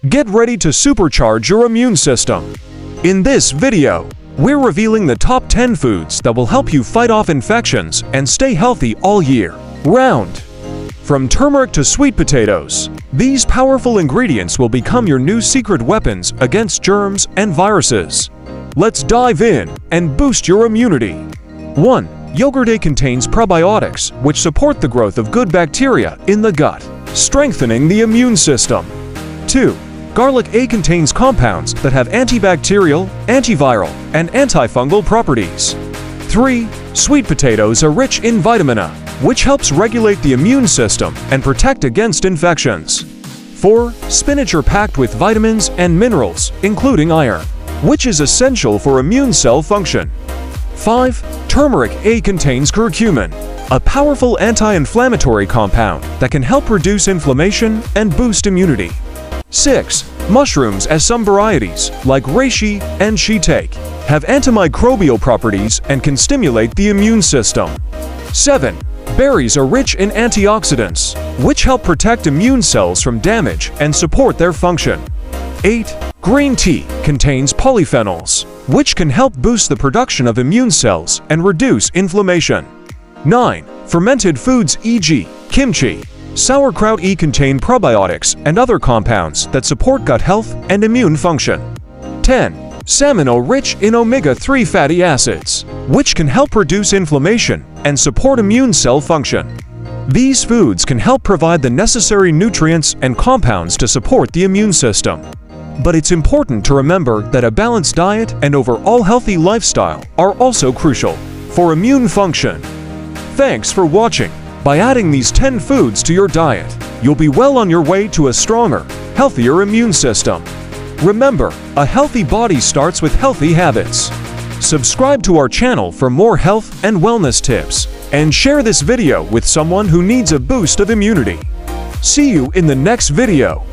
Get ready to supercharge your immune system. In this video, we're revealing the top 10 foods that will help you fight off infections and stay healthy all year round. From turmeric to sweet potatoes, these powerful ingredients will become your new secret weapons against germs and viruses. Let's dive in and boost your immunity. 1. Yogurt A contains probiotics, which support the growth of good bacteria in the gut, strengthening the immune system. 2. Garlic A contains compounds that have antibacterial, antiviral, and antifungal properties. 3. Sweet potatoes are rich in vitamin A, which helps regulate the immune system and protect against infections. 4. Spinach are packed with vitamins and minerals, including iron, which is essential for immune cell function. 5. Turmeric A contains curcumin, a powerful anti-inflammatory compound that can help reduce inflammation and boost immunity. 6. Mushrooms, as some varieties, like reishi and shiitake, have antimicrobial properties and can stimulate the immune system. 7. Berries are rich in antioxidants, which help protect immune cells from damage and support their function. 8. Green tea contains polyphenols, which can help boost the production of immune cells and reduce inflammation. 9. Fermented foods, e.g., kimchi, sauerkraut E contain probiotics and other compounds that support gut health and immune function. 10. Salmon are rich in omega-3 fatty acids, which can help reduce inflammation and support immune cell function. These foods can help provide the necessary nutrients and compounds to support the immune system. But it's important to remember that a balanced diet and overall healthy lifestyle are also crucial for immune function. Thanks for watching. By adding these 10 foods to your diet, you'll be well on your way to a stronger, healthier immune system. Remember, a healthy body starts with healthy habits. Subscribe to our channel for more health and wellness tips, and share this video with someone who needs a boost of immunity. See you in the next video.